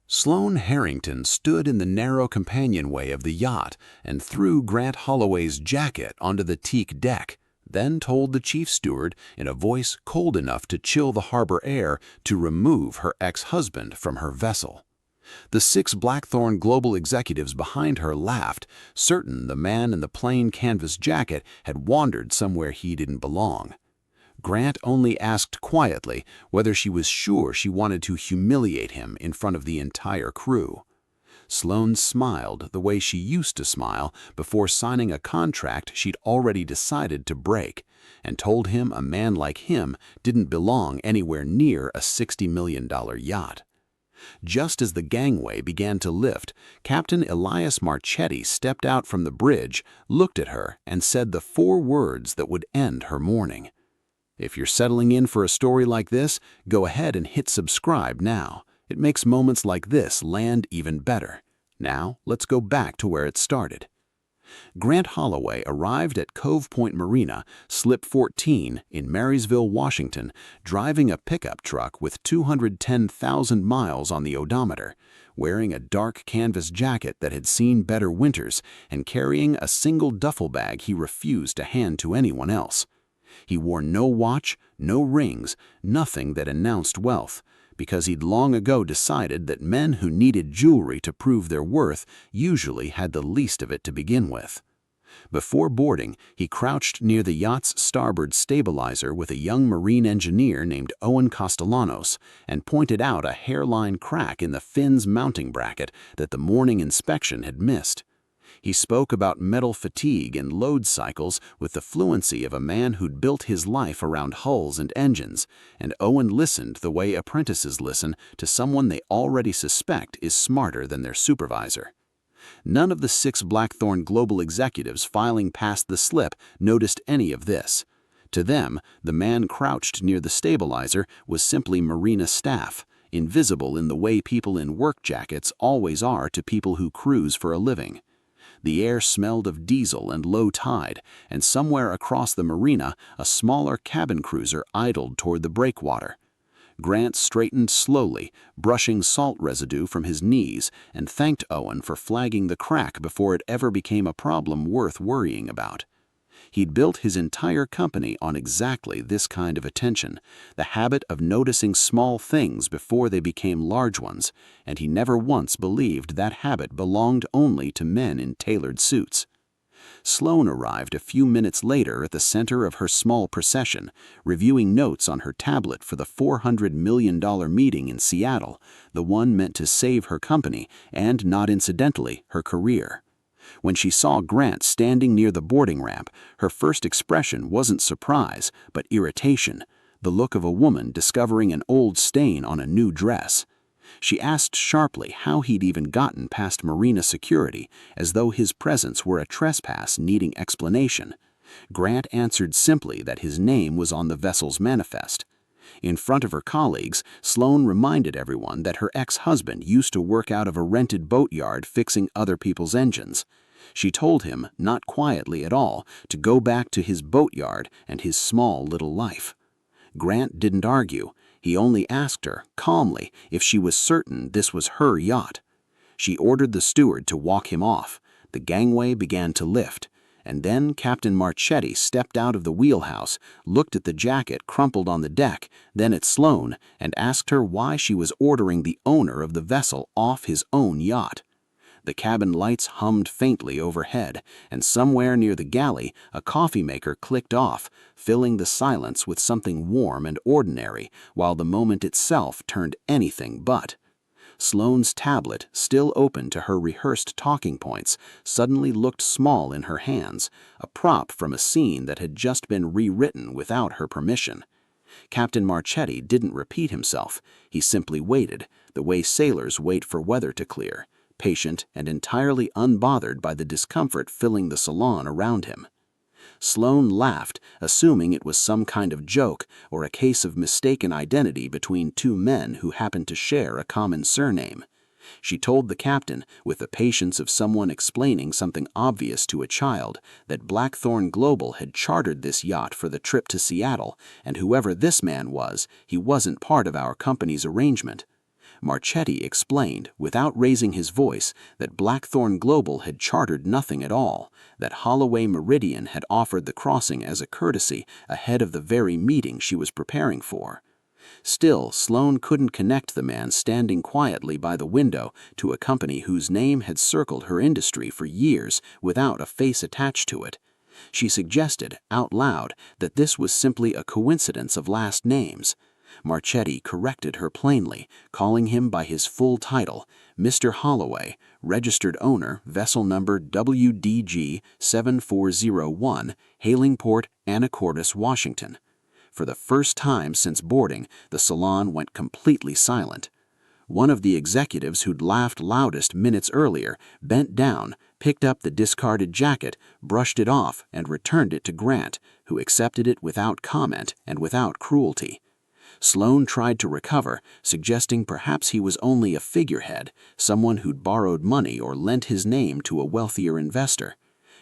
Sloane Harrington stood in the narrow companionway of the yacht and threw Grant Holloway's jacket onto the teak deck, then told the chief steward, in a voice cold enough to chill the harbor air, to remove her ex-husband from her vessel. The 6 Blackthorn Global executives behind her laughed, certain the man in the plain canvas jacket had wandered somewhere he didn't belong. Grant only asked quietly whether she was sure she wanted to humiliate him in front of the entire crew. Sloane smiled the way she used to smile before signing a contract she'd already decided to break, and told him a man like him didn't belong anywhere near a $60 million yacht. Just as the gangway began to lift, Captain Elias Marchetti stepped out from the bridge, looked at her, and said the 4 words that would end her morning. If you're settling in for a story like this, go ahead and hit subscribe now. It makes moments like this land even better. Now, let's go back to where it started. Grant Holloway arrived at Cove Point Marina, Slip 14, in Marysville, Washington, driving a pickup truck with 210,000 miles on the odometer, wearing a dark canvas jacket that had seen better winters, and carrying a single duffel bag he refused to hand to anyone else. He wore no watch, no rings, nothing that announced wealth, because he'd long ago decided that men who needed jewelry to prove their worth usually had the least of it to begin with. Before boarding, he crouched near the yacht's starboard stabilizer with a young marine engineer named Owen Castellanos and pointed out a hairline crack in the fin's mounting bracket that the morning inspection had missed. He spoke about metal fatigue and load cycles with the fluency of a man who'd built his life around hulls and engines, and Owen listened the way apprentices listen to someone they already suspect is smarter than their supervisor. None of the 6 Blackthorn Global executives filing past the slip noticed any of this. To them, the man crouched near the stabilizer was simply marina staff, invisible in the way people in work jackets always are to people who cruise for a living. The air smelled of diesel and low tide, and somewhere across the marina, a smaller cabin cruiser idled toward the breakwater. Grant straightened slowly, brushing salt residue from his knees, and thanked Owen for flagging the crack before it ever became a problem worth worrying about. He'd built his entire company on exactly this kind of attention, the habit of noticing small things before they became large ones, and he never once believed that habit belonged only to men in tailored suits. Sloane arrived a few minutes later at the center of her small procession, reviewing notes on her tablet for the $400 million meeting in Seattle, the one meant to save her company and, not incidentally, her career. When she saw Grant standing near the boarding ramp, her first expression wasn't surprise, but irritation, the look of a woman discovering an old stain on a new dress. She asked sharply how he'd even gotten past marina security, as though his presence were a trespass needing explanation. Grant answered simply that his name was on the vessel's manifest. In front of her colleagues, Sloane reminded everyone that her ex-husband used to work out of a rented boatyard fixing other people's engines. She told him, not quietly at all, to go back to his boatyard and his small little life. Grant didn't argue. He only asked her, calmly, if she was certain this was her yacht. She ordered the steward to walk him off. The gangway began to lift, and then Captain Marchetti stepped out of the wheelhouse, looked at the jacket crumpled on the deck, then at Sloane, and asked her why she was ordering the owner of the vessel off his own yacht. The cabin lights hummed faintly overhead, and somewhere near the galley, a coffee maker clicked off, filling the silence with something warm and ordinary, while the moment itself turned anything but. Sloane's tablet, still open to her rehearsed talking points, suddenly looked small in her hands, a prop from a scene that had just been rewritten without her permission. Captain Marchetti didn't repeat himself. He simply waited, the way sailors wait for weather to clear, patient and entirely unbothered by the discomfort filling the salon around him. Sloane laughed, assuming it was some kind of joke or a case of mistaken identity between 2 men who happened to share a common surname. She told the captain, with the patience of someone explaining something obvious to a child, that Blackthorn Global had chartered this yacht for the trip to Seattle, and whoever this man was, he wasn't part of our company's arrangement. Marchetti explained, without raising his voice, that Blackthorn Global had chartered nothing at all, that Holloway Meridian had offered the crossing as a courtesy ahead of the very meeting she was preparing for. Still, Sloane couldn't connect the man standing quietly by the window to a company whose name had circled her industry for years without a face attached to it. She suggested, out loud, that this was simply a coincidence of last names. Marchetti corrected her plainly, calling him by his full title, Mr. Holloway, registered owner, vessel number WDG 7401, hailing port Anacortes, Washington. For the first time since boarding, the salon went completely silent. One of the executives who'd laughed loudest minutes earlier bent down, picked up the discarded jacket, brushed it off, and returned it to Grant, who accepted it without comment and without cruelty. Sloane tried to recover, suggesting perhaps he was only a figurehead, someone who'd borrowed money or lent his name to a wealthier investor.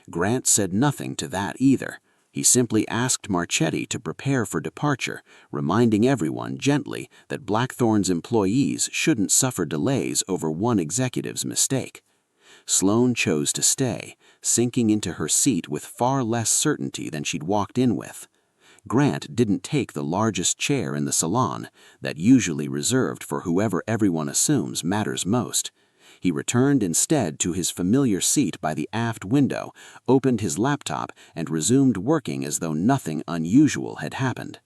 Grant said nothing to that either. He simply asked Marchetti to prepare for departure, reminding everyone gently that Blackthorn's employees shouldn't suffer delays over one executive's mistake. Sloane chose to stay, sinking into her seat with far less certainty than she'd walked in with. Grant didn't take the largest chair in the salon, that usually reserved for whoever everyone assumes matters most. He returned instead to his familiar seat by the aft window, opened his laptop, and resumed working as though nothing unusual had happened.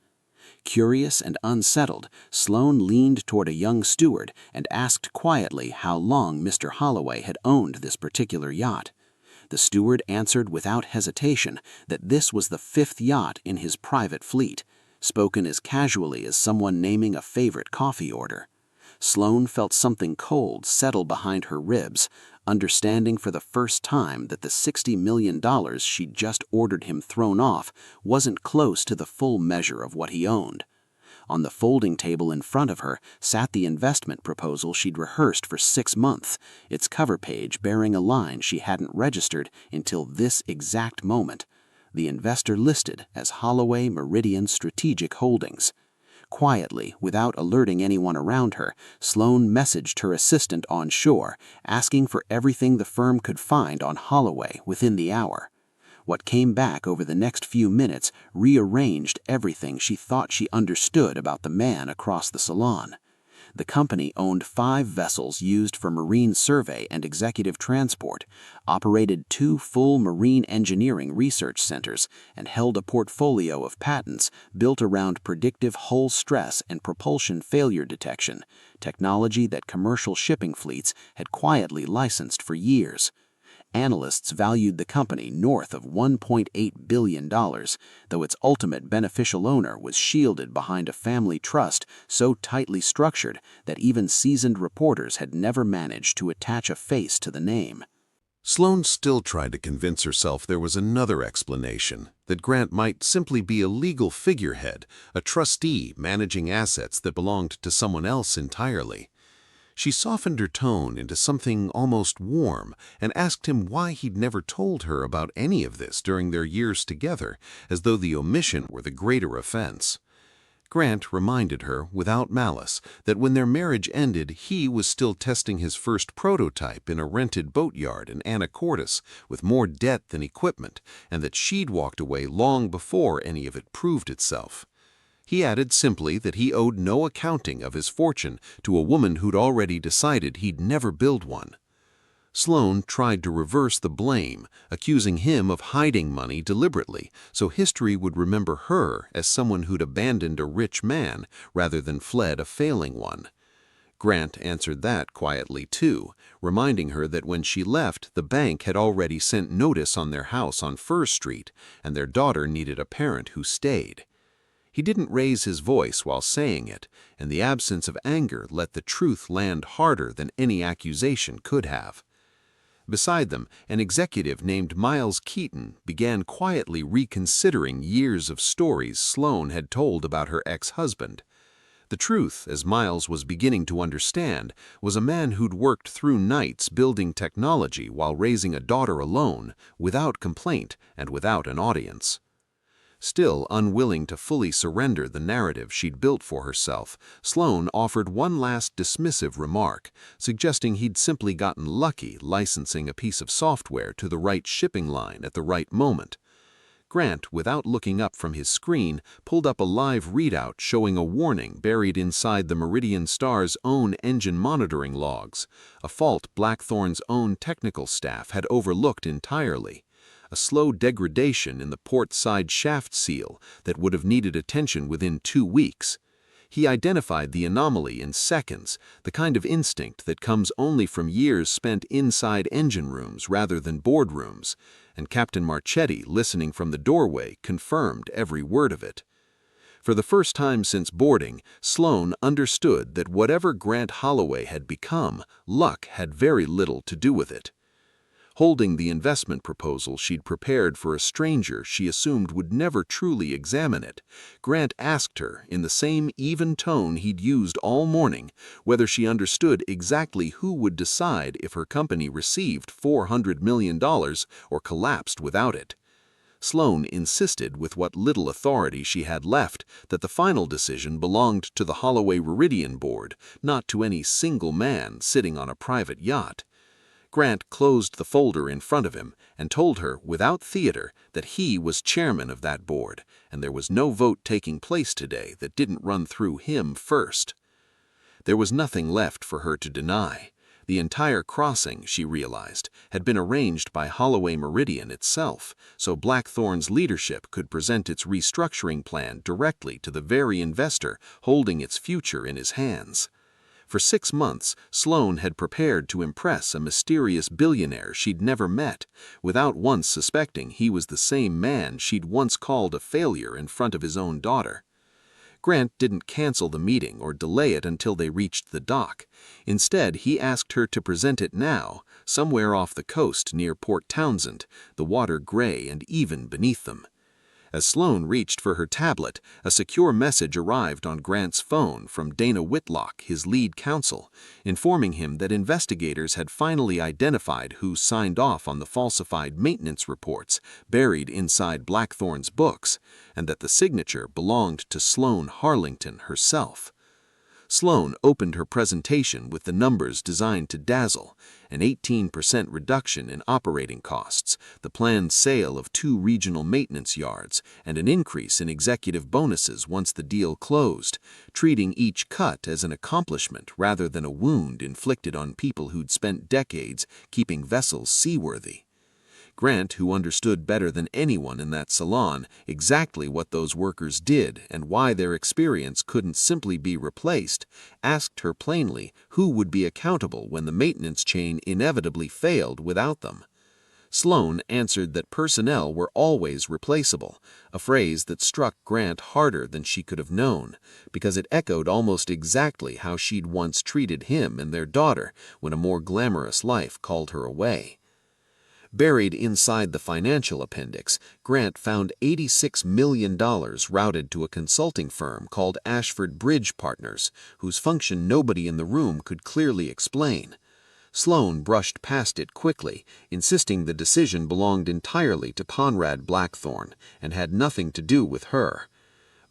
Curious and unsettled, Sloane leaned toward a young steward and asked quietly how long Mr. Holloway had owned this particular yacht. The steward answered without hesitation that this was the 5th yacht in his private fleet, spoken as casually as someone naming a favorite coffee order. Sloane felt something cold settle behind her ribs, understanding for the first time that the $60 million she'd just ordered him thrown off wasn't close to the full measure of what he owned. On the folding table in front of her sat the investment proposal she'd rehearsed for 6 months, its cover page bearing a line she hadn't registered until this exact moment. The investor listed as Holloway Meridian Strategic Holdings. Quietly, without alerting anyone around her, Sloane messaged her assistant on shore, asking for everything the firm could find on Holloway within the hour. What came back over the next few minutes rearranged everything she thought she understood about the man across the salon. The company owned 5 vessels used for marine survey and executive transport, operated 2 full marine engineering research centers, and held a portfolio of patents built around predictive hull stress and propulsion failure detection, technology that commercial shipping fleets had quietly licensed for years. Analysts valued the company north of $1.8 billion, though its ultimate beneficial owner was shielded behind a family trust so tightly structured that even seasoned reporters had never managed to attach a face to the name. Sloane still tried to convince herself there was another explanation, that Grant might simply be a legal figurehead, a trustee managing assets that belonged to someone else entirely. She softened her tone into something almost warm and asked him why he'd never told her about any of this during their years together, as though the omission were the greater offense. Grant reminded her, without malice, that when their marriage ended, he was still testing his first prototype in a rented boatyard in Anacortes with more debt than equipment, and that she'd walked away long before any of it proved itself. He added simply that he owed no accounting of his fortune to a woman who'd already decided he'd never build one. Sloane tried to reverse the blame, accusing him of hiding money deliberately, so history would remember her as someone who'd abandoned a rich man rather than fled a failing one. Grant answered that quietly too, reminding her that when she left, the bank had already sent notice on their house on Fur Street, and their daughter needed a parent who stayed. He didn't raise his voice while saying it, and the absence of anger let the truth land harder than any accusation could have. Beside them, an executive named Miles Keaton began quietly reconsidering years of stories Sloane had told about her ex-husband. The truth, as Miles was beginning to understand, was a man who'd worked through nights building technology while raising a daughter alone, without complaint and without an audience. Still unwilling to fully surrender the narrative she'd built for herself, Sloane offered one last dismissive remark, suggesting he'd simply gotten lucky licensing a piece of software to the right shipping line at the right moment. Grant, without looking up from his screen, pulled up a live readout showing a warning buried inside the Meridian Star's own engine monitoring logs, a fault Blackthorn's own technical staff had overlooked entirely. A slow degradation in the port side shaft seal that would have needed attention within 2 weeks. He identified the anomaly in seconds, the kind of instinct that comes only from years spent inside engine rooms rather than boardrooms, and Captain Marchetti, listening from the doorway, confirmed every word of it. For the first time since boarding, Sloane understood that whatever Grant Holloway had become, luck had very little to do with it. Holding the investment proposal she'd prepared for a stranger she assumed would never truly examine it, Grant asked her, in the same even tone he'd used all morning, whether she understood exactly who would decide if her company received $400 million or collapsed without it. Sloane insisted with what little authority she had left that the final decision belonged to the Holloway Meridian board, not to any single man sitting on a private yacht. Grant closed the folder in front of him and told her, without theater, that he was chairman of that board, and there was no vote taking place today that didn't run through him first. There was nothing left for her to deny. The entire crossing, she realized, had been arranged by Holloway Meridian itself, so Blackthorn's leadership could present its restructuring plan directly to the very investor holding its future in his hands. For 6 months, Sloane had prepared to impress a mysterious billionaire she'd never met, without once suspecting he was the same man she'd once called a failure in front of his own daughter. Grant didn't cancel the meeting or delay it until they reached the dock. Instead, he asked her to present it now, somewhere off the coast near Port Townsend, the water gray and even beneath them. As Sloane reached for her tablet, a secure message arrived on Grant's phone from Dana Whitlock, his lead counsel, informing him that investigators had finally identified who signed off on the falsified maintenance reports buried inside Blackthorn's books, and that the signature belonged to Sloane Harlington herself. Sloane opened her presentation with the numbers designed to dazzle: an 18% reduction in operating costs, the planned sale of 2 regional maintenance yards, and an increase in executive bonuses once the deal closed, treating each cut as an accomplishment rather than a wound inflicted on people who'd spent decades keeping vessels seaworthy. Grant, who understood better than anyone in that salon exactly what those workers did and why their experience couldn't simply be replaced, asked her plainly who would be accountable when the maintenance chain inevitably failed without them. Sloane answered that personnel were always replaceable, a phrase that struck Grant harder than she could have known, because it echoed almost exactly how she'd once treated him and their daughter when a more glamorous life called her away. Buried inside the financial appendix, Grant found $86 million routed to a consulting firm called Ashford Bridge Partners, whose function nobody in the room could clearly explain. Sloane brushed past it quickly, insisting the decision belonged entirely to Conrad Blackthorn and had nothing to do with her.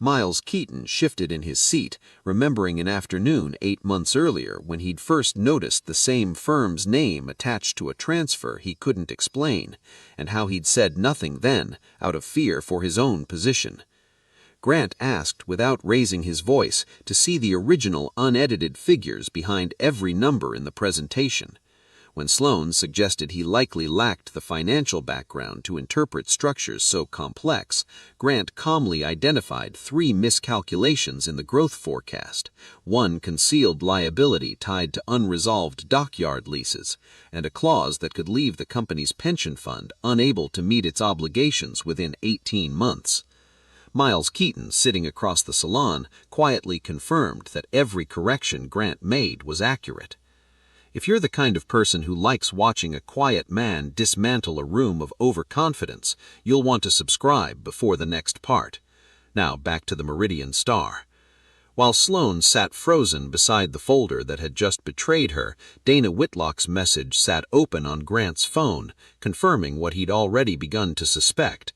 Miles Keaton shifted in his seat, remembering an afternoon 8 months earlier when he'd first noticed the same firm's name attached to a transfer he couldn't explain, and how he'd said nothing then, out of fear for his own position. Grant asked, without raising his voice, to see the original unedited figures behind every number in the presentation. When Sloane suggested he likely lacked the financial background to interpret structures so complex, Grant calmly identified 3 miscalculations in the growth forecast, 1 concealed liability tied to unresolved dockyard leases, and a clause that could leave the company's pension fund unable to meet its obligations within 18 months. Miles Keaton, sitting across the salon, quietly confirmed that every correction Grant made was accurate. If you're the kind of person who likes watching a quiet man dismantle a room of overconfidence, you'll want to subscribe before the next part. Now back to the Meridian Star. While Sloane sat frozen beside the folder that had just betrayed her, Dana Whitlock's message sat open on Grant's phone, confirming what he'd already begun to suspect.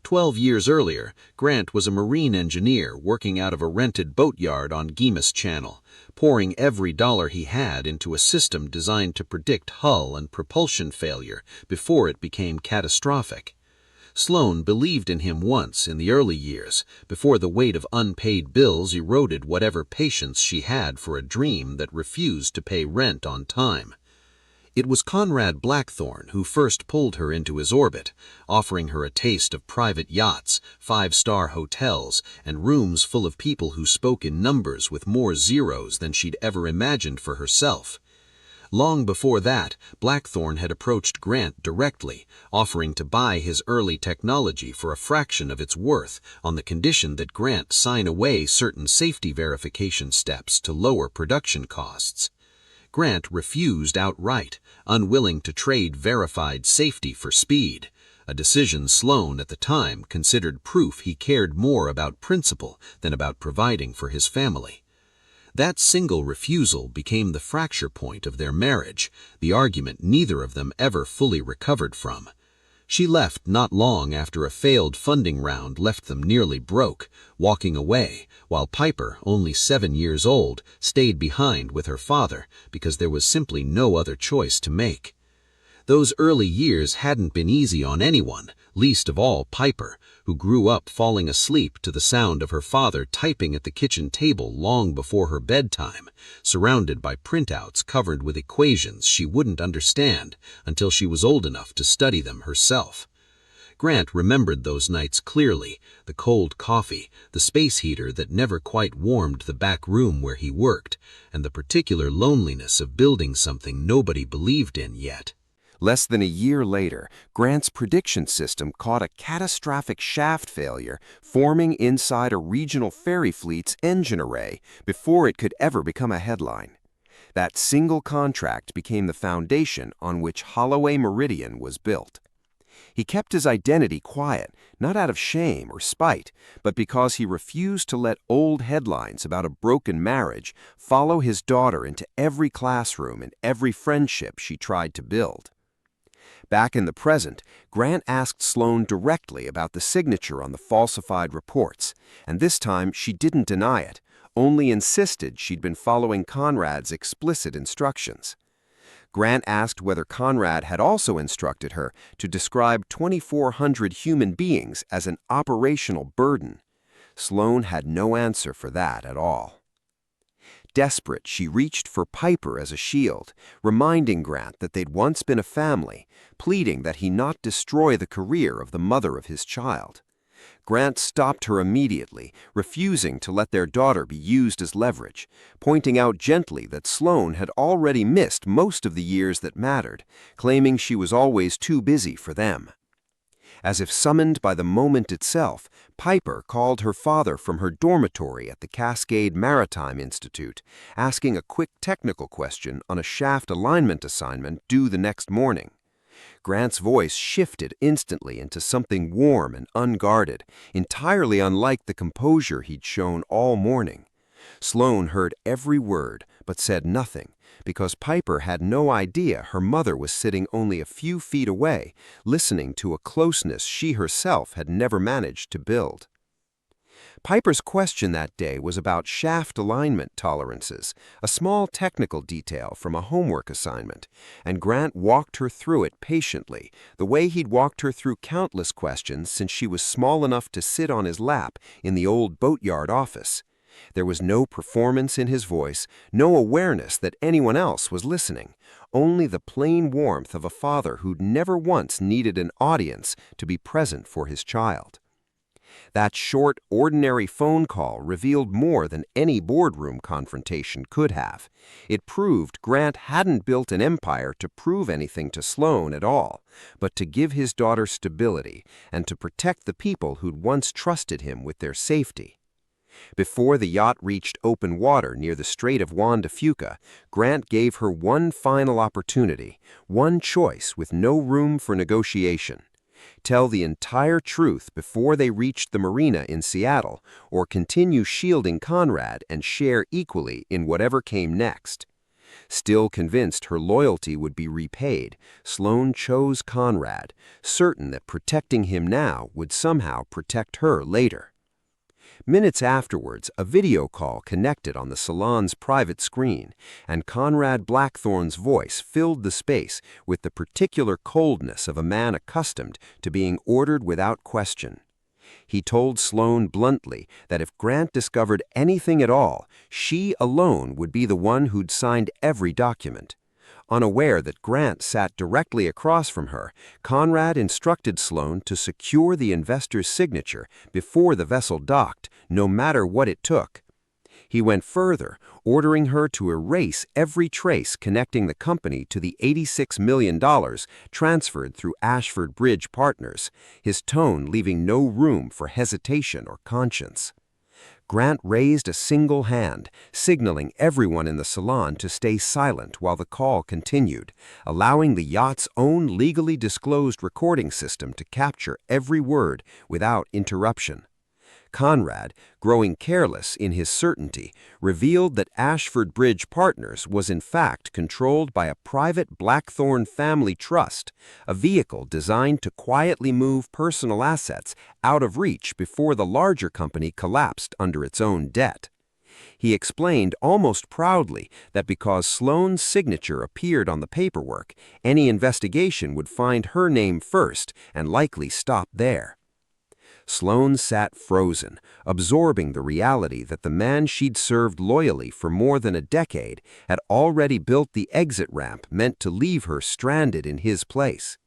12 years earlier, Grant was a marine engineer working out of a rented boatyard on Guimas Channel, pouring every dollar he had into a system designed to predict hull and propulsion failure before it became catastrophic. Sloane believed in him once in the early years, before the weight of unpaid bills eroded whatever patience she had for a dream that refused to pay rent on time. It was Conrad Blackthorne who first pulled her into his orbit, offering her a taste of private yachts, five-star hotels, and rooms full of people who spoke in numbers with more zeros than she'd ever imagined for herself. Long before that, Blackthorne had approached Grant directly, offering to buy his early technology for a fraction of its worth on the condition that Grant sign away certain safety verification steps to lower production costs. Grant refused outright, unwilling to trade verified safety for speed, a decision Sloane at the time considered proof he cared more about principle than about providing for his family. That single refusal became the fracture point of their marriage, the argument neither of them ever fully recovered from. She left not long after a failed funding round left them nearly broke, walking away, while Piper, only 7 years old, stayed behind with her father because there was simply no other choice to make. Those early years hadn't been easy on anyone, least of all Piper, who grew up falling asleep to the sound of her father typing at the kitchen table long before her bedtime, surrounded by printouts covered with equations she wouldn't understand until she was old enough to study them herself. Grant remembered those nights clearly, the cold coffee, the space heater that never quite warmed the back room where he worked, and the particular loneliness of building something nobody believed in yet. Less than a year later, Grant's prediction system caught a catastrophic shaft failure forming inside a regional ferry fleet's engine array before it could ever become a headline. That single contract became the foundation on which Holloway Meridian was built. He kept his identity quiet, not out of shame or spite, but because he refused to let old headlines about a broken marriage follow his daughter into every classroom and every friendship she tried to build. Back in the present, Grant asked Sloane directly about the signature on the falsified reports, and this time she didn't deny it, only insisted she'd been following Conrad's explicit instructions. Grant asked whether Conrad had also instructed her to describe 2,400 human beings as an operational burden. Sloane had no answer for that at all. Desperate, she reached for Piper as a shield, reminding Grant that they'd once been a family, pleading that he not destroy the career of the mother of his child. Grant stopped her immediately, refusing to let their daughter be used as leverage, pointing out gently that Sloane had already missed most of the years that mattered, claiming she was always too busy for them. As if summoned by the moment itself, Piper called her father from her dormitory at the Cascade Maritime Institute, asking a quick technical question on a shaft alignment assignment due the next morning. Grant's voice shifted instantly into something warm and unguarded, entirely unlike the composure he'd shown all morning. Sloane heard every word, but said nothing, because Piper had no idea her mother was sitting only a few feet away, listening to a closeness she herself had never managed to build. Piper's question that day was about shaft alignment tolerances, a small technical detail from a homework assignment, and Grant walked her through it patiently, the way he'd walked her through countless questions since she was small enough to sit on his lap in the old boatyard office. There was no performance in his voice, no awareness that anyone else was listening, only the plain warmth of a father who'd never once needed an audience to be present for his child. That short, ordinary phone call revealed more than any boardroom confrontation could have. It proved Grant hadn't built an empire to prove anything to Sloane at all, but to give his daughter stability and to protect the people who'd once trusted him with their safety. Before the yacht reached open water near the Strait of Juan de Fuca, Grant gave her one final opportunity, one choice with no room for negotiation. Tell the entire truth before they reached the marina in Seattle, or continue shielding Conrad and share equally in whatever came next. Still convinced her loyalty would be repaid, Sloane chose Conrad, certain that protecting him now would somehow protect her later. Minutes afterwards, a video call connected on the salon's private screen, and Conrad Blackthorne's voice filled the space with the particular coldness of a man accustomed to being ordered without question. He told Sloane bluntly that if Grant discovered anything at all, she alone would be the one who'd signed every document. Unaware that Grant sat directly across from her, Conrad instructed Sloane to secure the investor's signature before the vessel docked, no matter what it took. He went further, ordering her to erase every trace connecting the company to the $86 million transferred through Ashford Bridge Partners, his tone leaving no room for hesitation or conscience. Grant raised a single hand, signaling everyone in the salon to stay silent while the call continued, allowing the yacht's own legally disclosed recording system to capture every word without interruption. Conrad, growing careless in his certainty, revealed that Ashford Bridge Partners was in fact controlled by a private Blackthorne family trust, a vehicle designed to quietly move personal assets out of reach before the larger company collapsed under its own debt. He explained almost proudly that because Sloane's signature appeared on the paperwork, any investigation would find her name first and likely stop there. Sloane sat frozen, absorbing the reality that the man she'd served loyally for more than a decade had already built the exit ramp meant to leave her stranded in his place.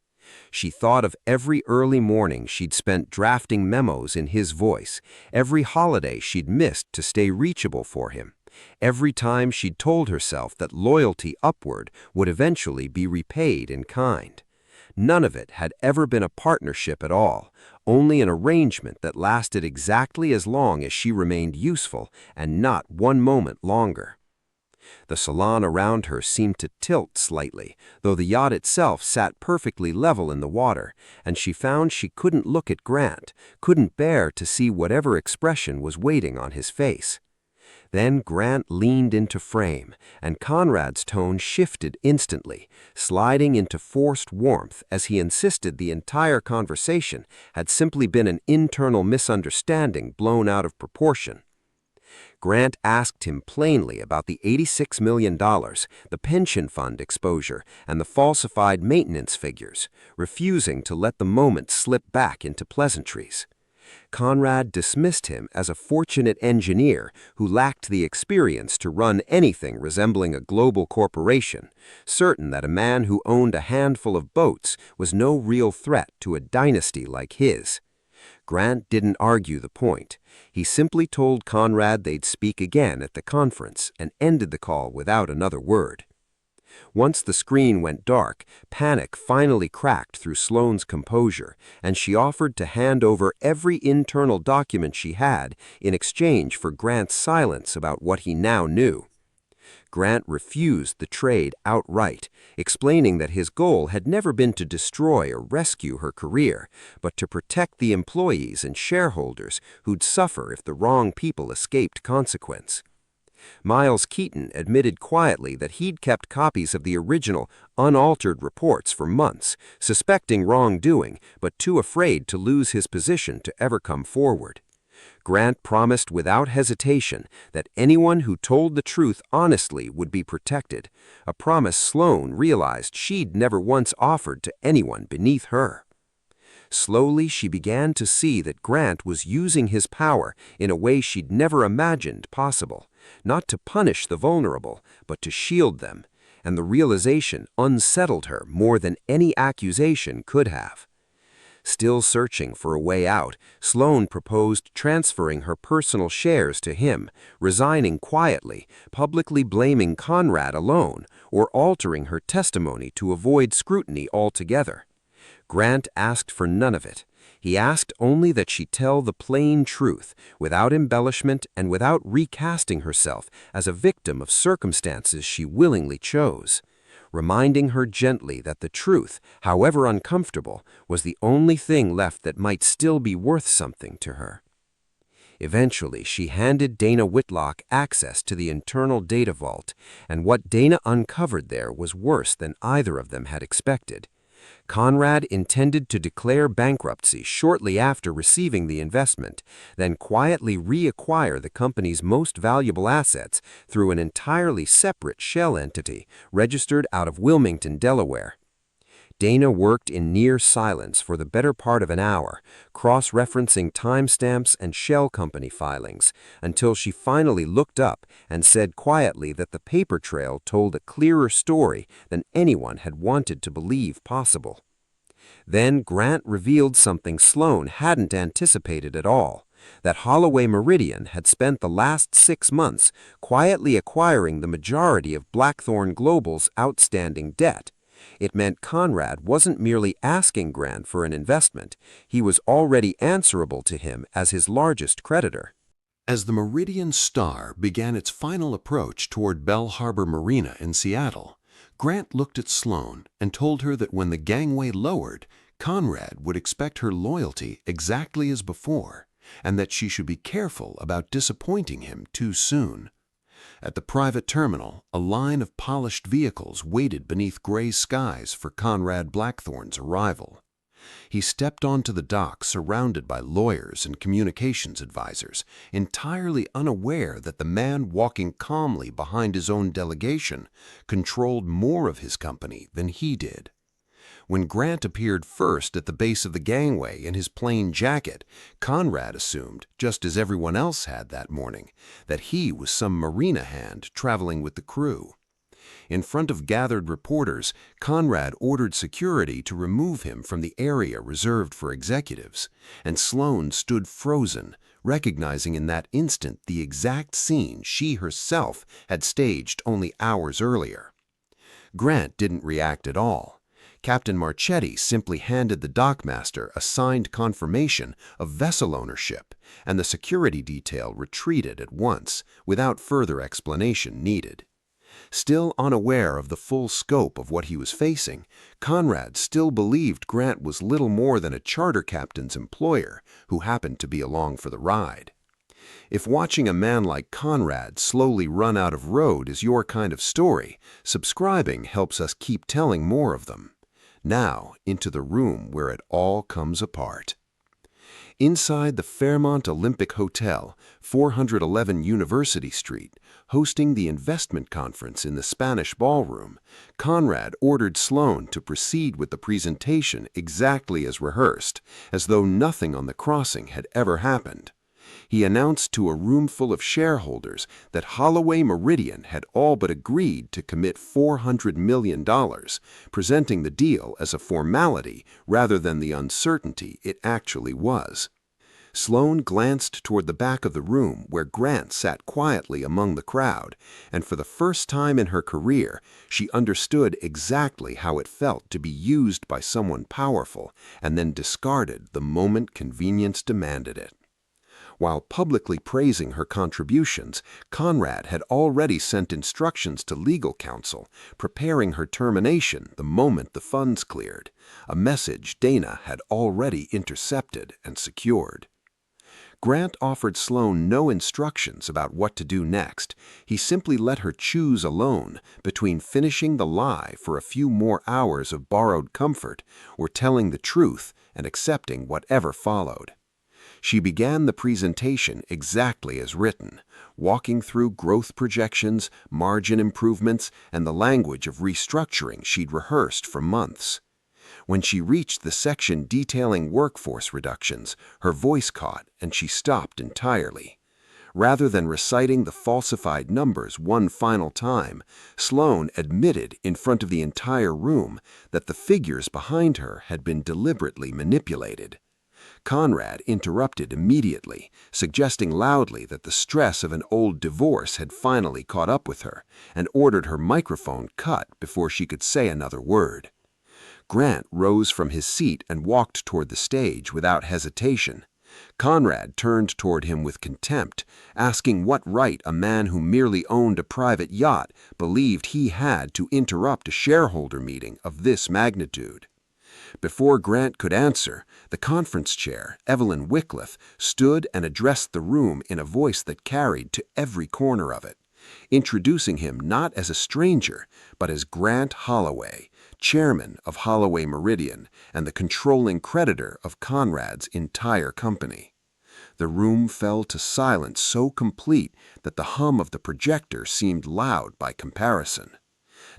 She thought of every early morning she'd spent drafting memos in his voice, every holiday she'd missed to stay reachable for him, every time she'd told herself that loyalty upward would eventually be repaid in kind. None of it had ever been a partnership at all, only an arrangement that lasted exactly as long as she remained useful and not one moment longer. The salon around her seemed to tilt slightly, though the yacht itself sat perfectly level in the water, and she found she couldn't look at Grant, couldn't bear to see whatever expression was waiting on his face. Then Grant leaned into frame, and Conrad's tone shifted instantly, sliding into forced warmth as he insisted the entire conversation had simply been an internal misunderstanding blown out of proportion. Grant asked him plainly about the $86 million, the pension fund exposure, and the falsified maintenance figures, refusing to let the moment slip back into pleasantries. Conrad dismissed him as a fortunate engineer who lacked the experience to run anything resembling a global corporation, certain that a man who owned a handful of boats was no real threat to a dynasty like his. Grant didn't argue the point. He simply told Conrad they'd speak again at the conference and ended the call without another word. Once the screen went dark, panic finally cracked through Sloane's composure, and she offered to hand over every internal document she had in exchange for Grant's silence about what he now knew. Grant refused the trade outright, explaining that his goal had never been to destroy or rescue her career, but to protect the employees and shareholders who'd suffer if the wrong people escaped consequence. Miles Keaton admitted quietly that he'd kept copies of the original, unaltered reports for months, suspecting wrongdoing, but too afraid to lose his position to ever come forward. Grant promised without hesitation that anyone who told the truth honestly would be protected, a promise Sloane realized she'd never once offered to anyone beneath her. Slowly, she began to see that Grant was using his power in a way she'd never imagined possible, not to punish the vulnerable, but to shield them, and the realization unsettled her more than any accusation could have. Still searching for a way out, Sloane proposed transferring her personal shares to him, resigning quietly, publicly blaming Conrad alone, or altering her testimony to avoid scrutiny altogether. Grant asked for none of it. He asked only that she tell the plain truth, without embellishment and without recasting herself as a victim of circumstances she willingly chose, reminding her gently that the truth, however uncomfortable, was the only thing left that might still be worth something to her. Eventually, she handed Dana Whitlock access to the internal data vault, and what Dana uncovered there was worse than either of them had expected. Conrad intended to declare bankruptcy shortly after receiving the investment, then quietly reacquire the company's most valuable assets through an entirely separate shell entity registered out of Wilmington, Delaware. Dana worked in near silence for the better part of an hour, cross-referencing timestamps and shell company filings, until she finally looked up and said quietly that the paper trail told a clearer story than anyone had wanted to believe possible. Then Grant revealed something Sloan hadn't anticipated at all, that Holloway Meridian had spent the last 6 months quietly acquiring the majority of Blackthorn Global's outstanding debt. It meant Conrad wasn't merely asking Grant for an investment, he was already answerable to him as his largest creditor. As the Meridian Star began its final approach toward Bell Harbor Marina in Seattle, Grant looked at Sloan and told her that when the gangway lowered, Conrad would expect her loyalty exactly as before, and that she should be careful about disappointing him too soon. At the private terminal, a line of polished vehicles waited beneath gray skies for Conrad Blackthorn's arrival. He stepped onto the dock surrounded by lawyers and communications advisors, entirely unaware that the man walking calmly behind his own delegation controlled more of his company than he did. When Grant appeared first at the base of the gangway in his plain jacket, Conrad assumed, just as everyone else had that morning, that he was some marina hand traveling with the crew. In front of gathered reporters, Conrad ordered security to remove him from the area reserved for executives, and Sloan stood frozen, recognizing in that instant the exact scene she herself had staged only hours earlier. Grant didn't react at all. Captain Marchetti simply handed the dockmaster a signed confirmation of vessel ownership, and the security detail retreated at once, without further explanation needed. Still unaware of the full scope of what he was facing, Conrad still believed Grant was little more than a charter captain's employer who happened to be along for the ride. If watching a man like Conrad slowly run out of road is your kind of story, subscribing helps us keep telling more of them. Now, into the room where it all comes apart. Inside the Fairmont Olympic Hotel, 411 University Street, hosting the investment conference in the Spanish Ballroom, Conrad ordered Sloan to proceed with the presentation exactly as rehearsed, as though nothing on the crossing had ever happened. He announced to a room full of shareholders that Holloway Meridian had all but agreed to commit $400 million, presenting the deal as a formality rather than the uncertainty it actually was. Sloan glanced toward the back of the room where Grant sat quietly among the crowd, and for the first time in her career, she understood exactly how it felt to be used by someone powerful and then discarded the moment convenience demanded it. While publicly praising her contributions, Conrad had already sent instructions to legal counsel, preparing her termination the moment the funds cleared, a message Dana had already intercepted and secured. Grant offered Sloan no instructions about what to do next. He simply let her choose alone between finishing the lie for a few more hours of borrowed comfort or telling the truth and accepting whatever followed. She began the presentation exactly as written, walking through growth projections, margin improvements, and the language of restructuring she'd rehearsed for months. When she reached the section detailing workforce reductions, her voice caught and she stopped entirely. Rather than reciting the falsified numbers one final time, Sloan admitted in front of the entire room that the figures behind her had been deliberately manipulated. Conrad interrupted immediately, suggesting loudly that the stress of an old divorce had finally caught up with her, and ordered her microphone cut before she could say another word. Grant rose from his seat and walked toward the stage without hesitation. Conrad turned toward him with contempt, asking what right a man who merely owned a private yacht believed he had to interrupt a shareholder meeting of this magnitude. Before Grant could answer, the conference chair, Evelyn Wycliffe, stood and addressed the room in a voice that carried to every corner of it, introducing him not as a stranger, but as Grant Holloway, chairman of Holloway Meridian and the controlling creditor of Conrad's entire company. The room fell to silence so complete that the hum of the projector seemed loud by comparison.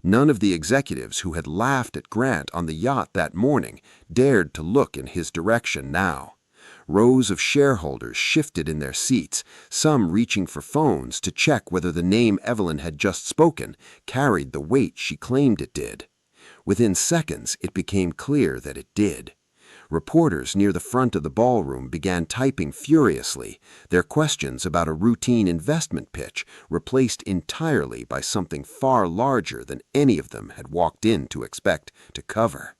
None of the executives who had laughed at Grant on the yacht that morning dared to look in his direction now. Rows of shareholders shifted in their seats, some reaching for phones to check whether the name Evelyn had just spoken carried the weight she claimed it did. Within seconds, it became clear that it did. Reporters near the front of the ballroom began typing furiously, their questions about a routine investment pitch replaced entirely by something far larger than any of them had walked in to expect to cover.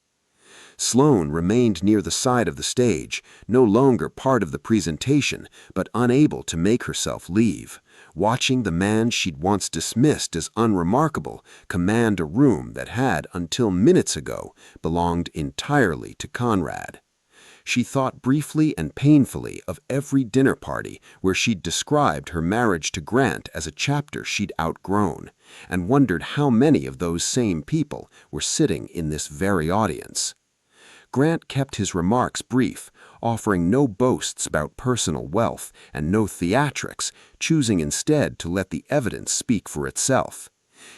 Sloane remained near the side of the stage, no longer part of the presentation, but unable to make herself leave, watching the man she'd once dismissed as unremarkable command a room that had, until minutes ago, belonged entirely to Conrad. She thought briefly and painfully of every dinner party where she'd described her marriage to Grant as a chapter she'd outgrown, and wondered how many of those same people were sitting in this very audience. Grant kept his remarks brief, offering no boasts about personal wealth and no theatrics, choosing instead to let the evidence speak for itself.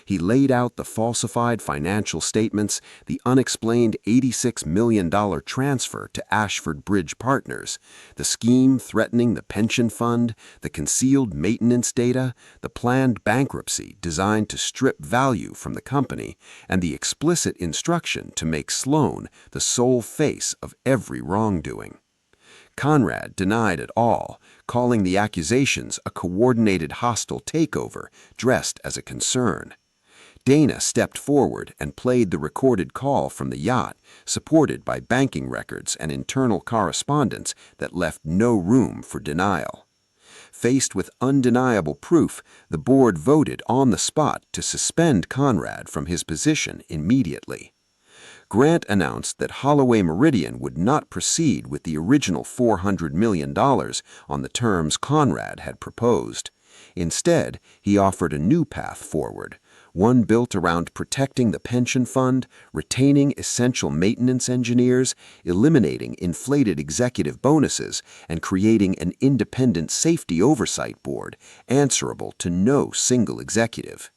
He laid out the falsified financial statements, the unexplained $86 million transfer to Ashford Bridge Partners, the scheme threatening the pension fund, the concealed maintenance data, the planned bankruptcy designed to strip value from the company, and the explicit instruction to make Sloane the sole face of every wrongdoing. Conrad denied it all, calling the accusations a coordinated hostile takeover dressed as a concern. Dana stepped forward and played the recorded call from the yacht, supported by banking records and internal correspondence that left no room for denial. Faced with undeniable proof, the board voted on the spot to suspend Conrad from his position immediately. Grant announced that Holloway Meridian would not proceed with the original $400 million on the terms Conrad had proposed. Instead, he offered a new path forward, one built around protecting the pension fund, retaining essential maintenance engineers, eliminating inflated executive bonuses, and creating an independent safety oversight board answerable to no single executive.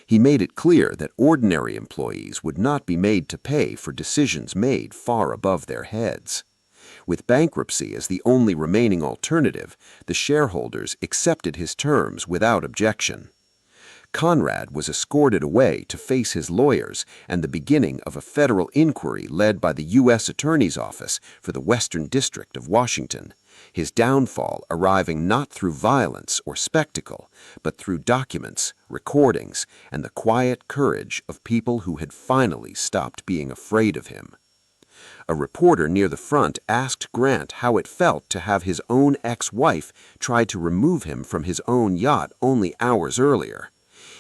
He made it clear that ordinary employees would not be made to pay for decisions made far above their heads. With bankruptcy as the only remaining alternative, the shareholders accepted his terms without objection. Conrad was escorted away to face his lawyers and the beginning of a federal inquiry led by the U.S. Attorney's Office for the Western District of Washington, his downfall arriving not through violence or spectacle, but through documents, recordings, and the quiet courage of people who had finally stopped being afraid of him. A reporter near the front asked Grant how it felt to have his own ex-wife try to remove him from his own yacht only hours earlier.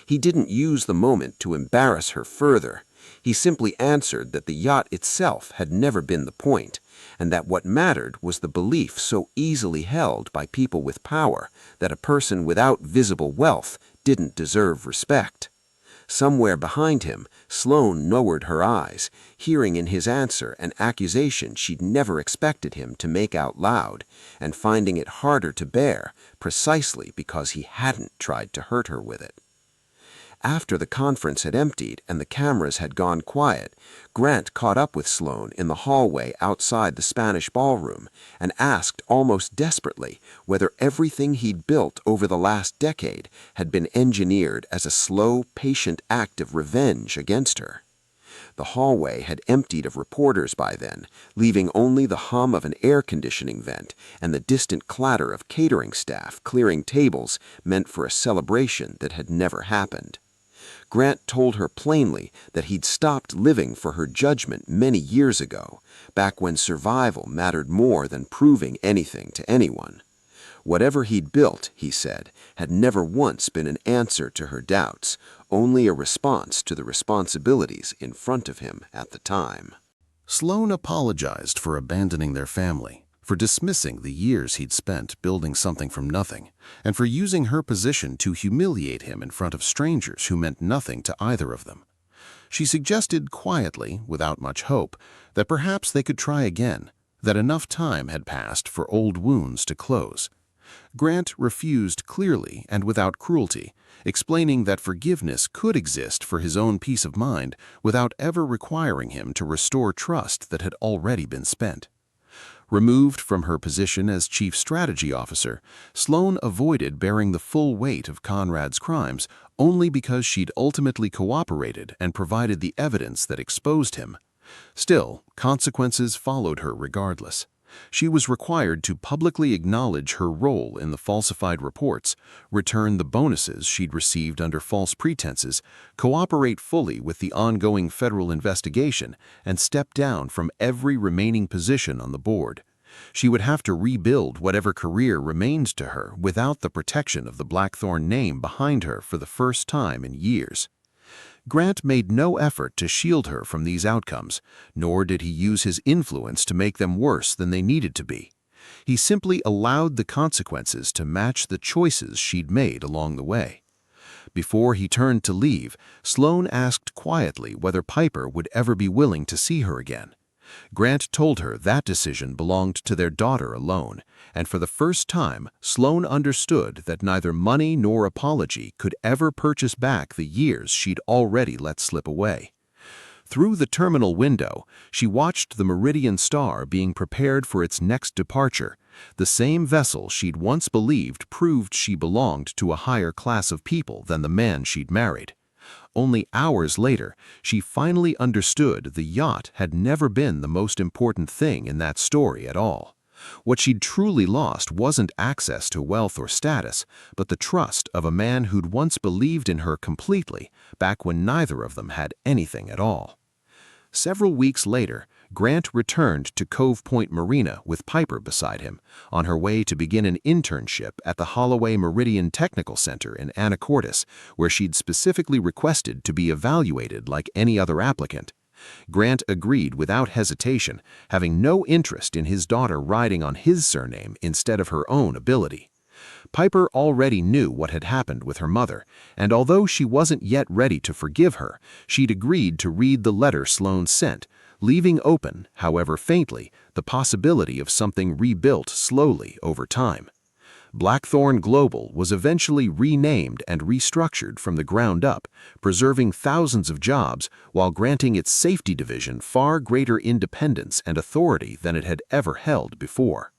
He didn't use the moment to embarrass her further. He simply answered that the yacht itself had never been the point, and that what mattered was the belief so easily held by people with power that a person without visible wealth didn't deserve respect. Somewhere behind him, Sloane lowered her eyes, hearing in his answer an accusation she'd never expected him to make out loud, and finding it harder to bear precisely because he hadn't tried to hurt her with it. After the conference had emptied and the cameras had gone quiet, Grant caught up with Sloane in the hallway outside the Spanish ballroom and asked almost desperately whether everything he'd built over the last decade had been engineered as a slow, patient act of revenge against her. The hallway had emptied of reporters by then, leaving only the hum of an air conditioning vent and the distant clatter of catering staff clearing tables meant for a celebration that had never happened. Grant told her plainly that he'd stopped living for her judgment many years ago, back when survival mattered more than proving anything to anyone. Whatever he'd built, he said, had never once been an answer to her doubts, only a response to the responsibilities in front of him at the time. Sloan apologized for abandoning their family, for dismissing the years he'd spent building something from nothing, and for using her position to humiliate him in front of strangers who meant nothing to either of them. She suggested quietly, without much hope, that perhaps they could try again, that enough time had passed for old wounds to close. Grant refused clearly and without cruelty, explaining that forgiveness could exist for his own peace of mind without ever requiring him to restore trust that had already been spent. Removed from her position as chief strategy officer, Sloan avoided bearing the full weight of Conrad's crimes only because she'd ultimately cooperated and provided the evidence that exposed him. Still, consequences followed her regardless. She was required to publicly acknowledge her role in the falsified reports, return the bonuses she'd received under false pretenses, cooperate fully with the ongoing federal investigation, and step down from every remaining position on the board. She would have to rebuild whatever career remained to her without the protection of the Blackthorn name behind her for the first time in years. Grant made no effort to shield her from these outcomes, nor did he use his influence to make them worse than they needed to be. He simply allowed the consequences to match the choices she'd made along the way. Before he turned to leave, Sloan asked quietly whether Piper would ever be willing to see her again. Grant told her that decision belonged to their daughter alone, and for the first time, Sloan understood that neither money nor apology could ever purchase back the years she'd already let slip away. Through the terminal window, she watched the Meridian Star being prepared for its next departure, the same vessel she'd once believed proved she belonged to a higher class of people than the man she'd married. Only hours later, she finally understood the yacht had never been the most important thing in that story at all. What she'd truly lost wasn't access to wealth or status, but the trust of a man who'd once believed in her completely, back when neither of them had anything at all. Several weeks later, Grant returned to Cove Point Marina with Piper beside him, on her way to begin an internship at the Holloway Meridian Technical Center in Anacortes, where she'd specifically requested to be evaluated like any other applicant. Grant agreed without hesitation, having no interest in his daughter riding on his surname instead of her own ability. Piper already knew what had happened with her mother, and although she wasn't yet ready to forgive her, she'd agreed to read the letter Sloan sent, leaving open, however faintly, the possibility of something rebuilt slowly over time. Blackthorn Global was eventually renamed and restructured from the ground up, preserving thousands of jobs while granting its safety division far greater independence and authority than it had ever held before.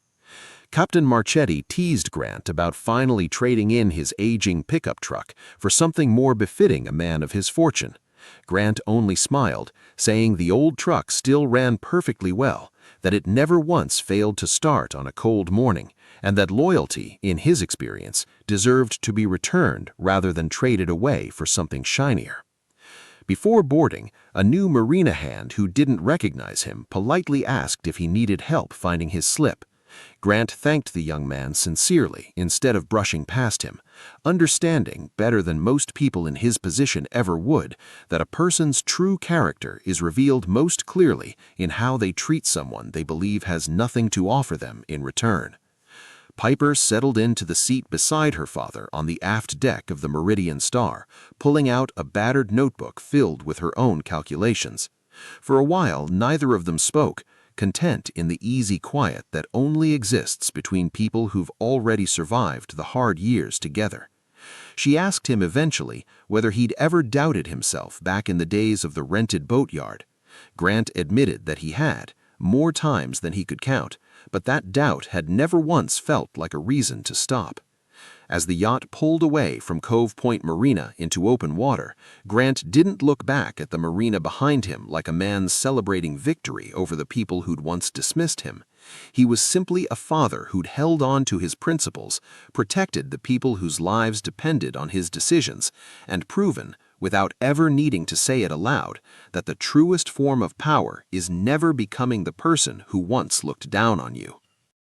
Captain Marchetti teased Grant about finally trading in his aging pickup truck for something more befitting a man of his fortune. Grant only smiled, saying the old truck still ran perfectly well, that it never once failed to start on a cold morning, and that loyalty, in his experience, deserved to be returned rather than traded away for something shinier. Before boarding, a new marina hand who didn't recognize him politely asked if he needed help finding his slip. Grant thanked the young man sincerely instead of brushing past him, understanding better than most people in his position ever would that a person's true character is revealed most clearly in how they treat someone they believe has nothing to offer them in return. Piper settled into the seat beside her father on the aft deck of the Meridian Star, pulling out a battered notebook filled with her own calculations. For a while, neither of them spoke, content in the easy quiet that only exists between people who've already survived the hard years together. She asked him eventually whether he'd ever doubted himself back in the days of the rented boatyard. Grant admitted that he had, more times than he could count, but that doubt had never once felt like a reason to stop. As the yacht pulled away from Cove Point Marina into open water, Grant didn't look back at the marina behind him like a man celebrating victory over the people who'd once dismissed him. He was simply a father who'd held on to his principles, protected the people whose lives depended on his decisions, and proven, without ever needing to say it aloud, that the truest form of power is never becoming the person who once looked down on you.